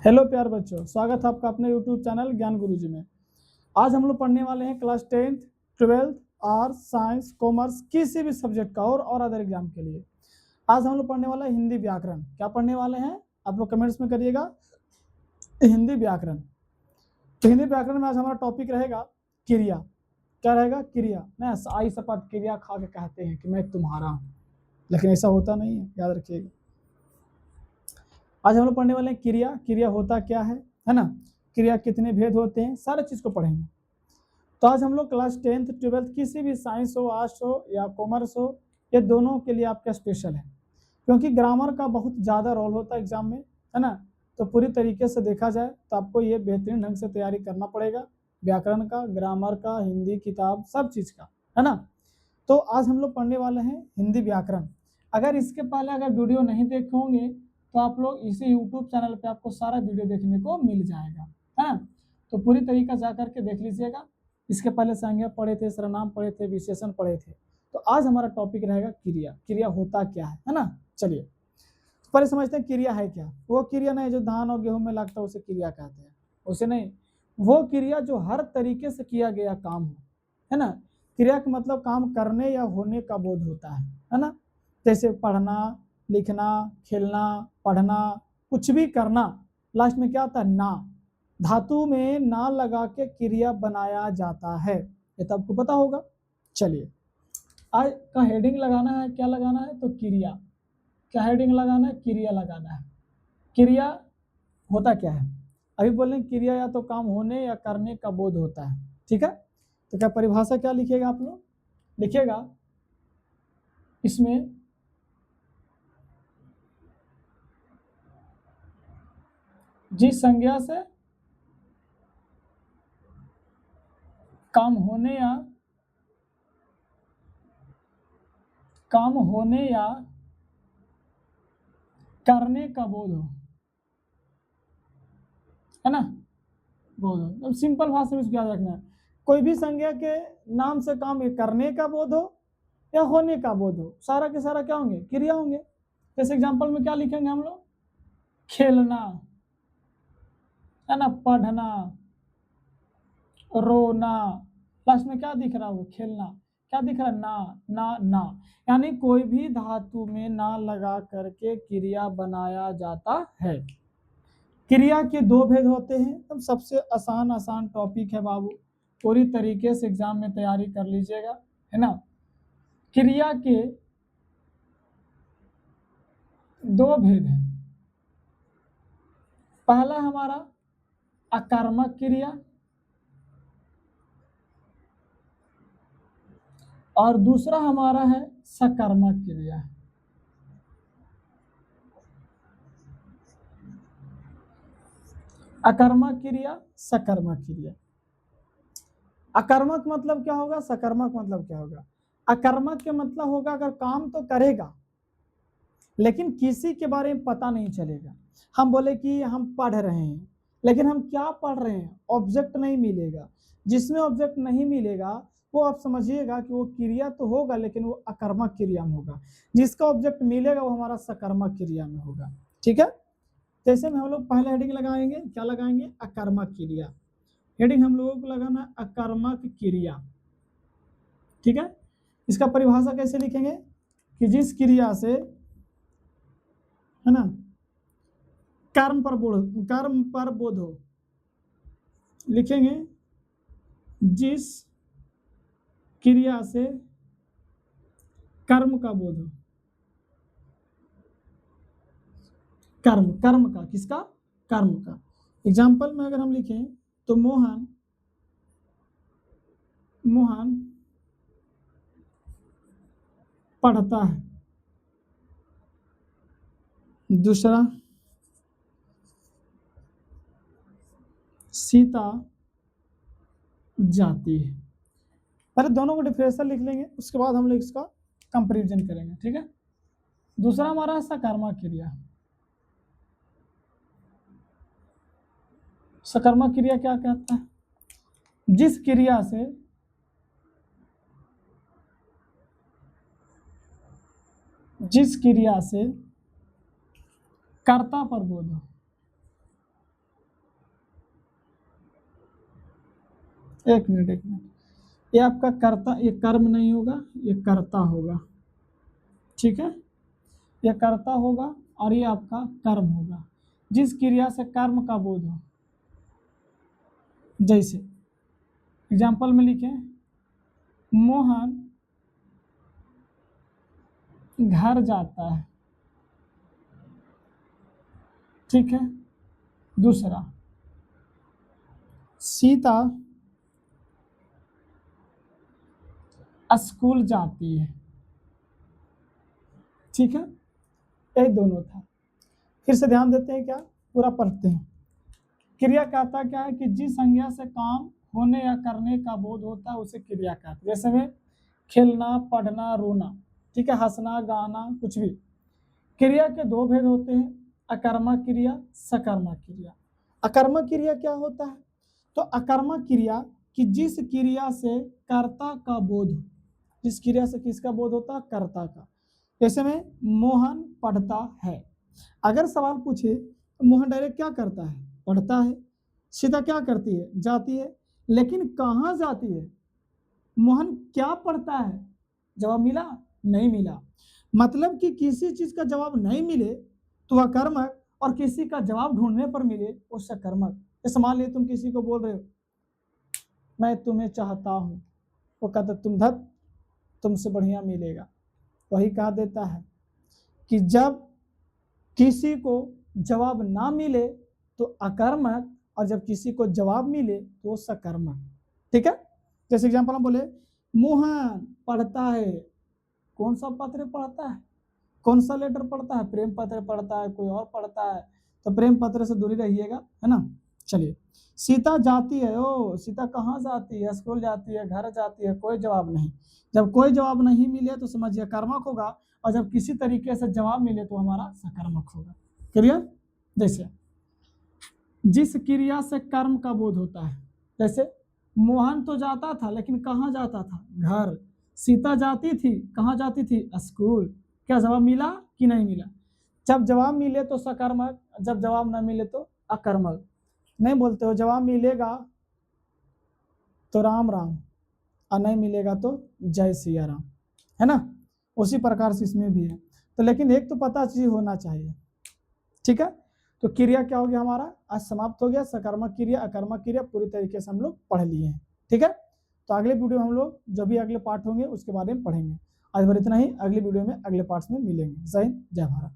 Hello प्यार बच्चों, स्वागत है आपका अपने यूट्यूब चैनल ज्ञान गुरुजी में। आज हम लोग पढ़ने वाले हैं class 10th, 12th, arts, science, commerce, किसी भी सब्जेक्ट का और अदर एग्जाम के लिए। आज हम लोग पढ़ने वाले हैं हिंदी व्याकरण। क्या पढ़ने वाले हैं आप लोग कमेंट्स में करिएगा, हिंदी व्याकरण। तो हिंदी व्याकरण में आज हमारा टॉपिक रहेगा क्रिया। क्या रहेगा? क्रिया। ना आई शपथ क्रिया खा के कहते हैं कि मैं तुम्हारा हूँ, लेकिन ऐसा होता नहीं है, याद रखिएगा। आज हम लोग पढ़ने वाले हैं क्रिया। क्रिया होता क्या है ना, क्रिया कितने भेद होते हैं, सारे चीज को पढ़ेंगे। तो आज हम लोग क्लास 10th 12th किसी भी साइंस हो, आर्ट्स हो या कॉमर्स हो, ये दोनों के लिए आपका स्पेशल है, क्योंकि ग्रामर का बहुत ज़्यादा रोल होता है एग्जाम में, है ना। तो पूरी तरीके से देखा जाए तो आपको ये बेहतरीन ढंग से तैयारी करना पड़ेगा, व्याकरण का, ग्रामर का, हिंदी किताब, सब चीज़ का, है ना। तो आज हम लोग पढ़ने वाले हैं हिंदी व्याकरण। अगर इसके पहले अगर वीडियो नहीं देखे होंगे तो आप लोग इसी यूट्यूब चैनल पे आपको सारा वीडियो देखने को मिल जाएगा, है ना। तो पूरी तरीका जा करके देख लीजिएगा। इसके पहले संज्ञा पढ़े थे, सर्वनाम पढ़े थे, विशेषण पढ़े थे। तो आज हमारा टॉपिक रहेगा क्रिया। क्रिया होता क्या है ना। चलिए पहले समझते हैं क्रिया है क्या। वो क्रिया नहीं जो धान और गेहूं में लगता है उसे क्रिया कहते हैं, उसे नहीं। वो क्रिया जो हर तरीके से किया गया काम हो, है ना। क्रिया का मतलब काम करने या होने का बोध होता है ना। जैसे पढ़ना, लिखना, खेलना, पढ़ना, कुछ भी करना, लास्ट में क्या आता है? ना। धातु में ना लगा के क्रिया बनाया जाता है, ये तो आपको पता होगा। चलिए आज का हेडिंग लगाना है, क्या लगाना है? तो क्रिया। क्या हेडिंग लगाना है? क्रिया लगाना है। क्रिया होता क्या है? अभी बोलें क्रिया या तो काम होने या करने का बोध होता है, ठीक है। तो क्या परिभाषा क्या लिखिएगा आप लोग? लिखिएगा इसमें जिस संज्ञा से काम होने या करने का बोध हो, है ना। बोध हो, अब सिंपल भाषा में क्या रखना है? कोई भी संज्ञा के नाम से काम करने का बोध हो या होने का बोध हो, सारा के सारा क्या होंगे? क्रिया होंगे। जैसे एग्जांपल में क्या लिखेंगे हम लोग? खेलना, है ना, पढ़ना, रोना, लास्ट में क्या दिख रहा है? वो खेलना। क्या दिख रहा है? ना ना ना। यानी कोई भी धातु में ना लगा करके क्रिया बनाया जाता है। क्रिया के दो भेद होते हैं। अब सबसे आसान टॉपिक है बाबू, पूरी तरीके से एग्जाम में तैयारी कर लीजिएगा, है ना। क्रिया के दो भेद हैं। पहला हमारा आकर्मक क्रिया और दूसरा हमारा है सकर्मक क्रिया। अकर्मक क्रिया, सकर्मक क्रिया। अकर्मक मतलब क्या होगा, सकर्मक मतलब क्या होगा? अकर्मक के मतलब होगा अगर काम तो करेगा लेकिन किसी के बारे में पता नहीं चलेगा। हम बोले कि हम पढ़ रहे हैं, लेकिन हम क्या पढ़ रहे हैं? ऑब्जेक्ट नहीं मिलेगा। जिसमें ऑब्जेक्ट नहीं मिलेगा वो आप समझिएगा कि वो क्रिया तो होगा लेकिन वो अकर्मक क्रिया में होगा। जिसका ऑब्जेक्ट मिलेगा वो हमारा सकर्मक क्रिया में होगा, ठीक है। जैसे में हम लोग पहले हेडिंग लगाएंगे, क्या लगाएंगे? अकर्मक क्रिया। हेडिंग हम लोगों को लगाना अकर्मक क्रिया, ठीक है। इसका परिभाषा कैसे लिखेंगे? कि जिस क्रिया से, है ना, कर्म पर बोध हो। लिखेंगे जिस क्रिया से कर्म का बोध हो। कर्म का, किसका? कर्म का। एग्जाम्पल में अगर हम लिखें तो मोहन पढ़ता है। दूसरा, सीता जाती है। पहले दोनों को डिफरेंशियल लिख लेंगे, उसके बाद हम लोग इसका कंपैरिजन करेंगे, ठीक है। दूसरा हमारा सकर्मक क्रिया। सकर्मक क्रिया क्या कहता है? जिस क्रिया से कर्ता पर बोध हो। एक मिनट, ये आपका कर्ता, ये कर्म नहीं होगा, ये कर्ता होगा, ठीक है, ये कर्ता होगा और ये आपका कर्म होगा। जिस क्रिया से कर्म का बोध हो, जैसे एग्जाम्पल में लिखे मोहन घर जाता है, ठीक है। दूसरा, सीता स्कूल जाती है, ठीक है। ये दोनों था। फिर से ध्यान देते हैं, क्या पूरा पढ़ते हैं। क्रिया कहता क्या है कि जिस संज्ञा से काम होने या करने का बोध होता है उसे क्रिया कहते हैं। जैसे में खेलना, पढ़ना, रोना, ठीक है, हंसना, गाना, कुछ भी। क्रिया के दो भेद होते हैं, अकर्मक क्रिया, सकर्मक क्रिया। अकर्मक क्रिया क्या होता है? तो अकर्मक क्रिया कि जिस क्रिया से कर्ता का बोध हो, जिस क्रिया से किसका बोध होता है? कर्ता का। जैसे में मोहन पढ़ता है, अगर सवाल पूछे तो मोहन डायरेक्ट क्या करता है? पढ़ता है। सीता क्या करती है? जाती है। लेकिन कहाँ जाती है? मोहन क्या पढ़ता है? जवाब मिला? नहीं मिला। मतलब कि किसी चीज का जवाब नहीं मिले तो वह कर्मक, और किसी का जवाब ढूंढने पर मिले वो सकर्मक। जैसे मान लीजिए तुम किसी को बोल रहे हो मैं तुम्हें चाहता हूं, वो कहता तुम धत, तुमसे बढ़िया मिलेगा। वही कहा देता है कि जब किसी को जवाब ना मिले तो अकर्मक, और जब किसी को जवाब मिले तो सकर्मक, ठीक है। जैसे एग्जाम्पल हम बोले मोहन पढ़ता है, कौन सा पत्र पढ़ता है? कौन सा लेटर पढ़ता है? प्रेम पत्र पढ़ता है, कोई और पढ़ता है, तो प्रेम पत्र से दूरी रहिएगा, है ना। चलिए, सीता जाती है, ओ सीता कहाँ जाती है? स्कूल जाती है, घर जाती है, कोई जवाब नहीं। जब कोई जवाब नहीं मिले तो समझिए कर्मक होगा, और जब किसी तरीके से जवाब मिले तो हमारा सकर्मक होगा। क्लियर? जैसे जिस क्रिया से कर्म का बोध होता है, जैसे मोहन तो जाता था लेकिन कहाँ जाता था? घर। सीता जाती थी, कहाँ जाती थी? स्कूल। क्या जवाब मिला कि नहीं मिला? जब जवाब मिले तो सकर्मक, जब जवाब न मिले तो अकर्मक। नहीं बोलते हो जवाब मिलेगा तो राम राम, और नहीं मिलेगा तो जय सिया राम, है ना। उसी प्रकार से इसमें भी है। तो लेकिन एक तो पता चीज होना चाहिए, ठीक है। तो क्रिया क्या हो गया हमारा? आज समाप्त हो गया। सकर्मक क्रिया, अकर्मक क्रिया पूरी तरीके से हम लोग पढ़ लिए हैं, ठीक है। तो अगले वीडियो में हम लोग जो भी अगले पार्ट होंगे उसके बारे में पढ़ेंगे। आज भर इतना ही, अगले वीडियो में अगले पार्ट्स में मिलेंगे। जय हिंद, जय भारत।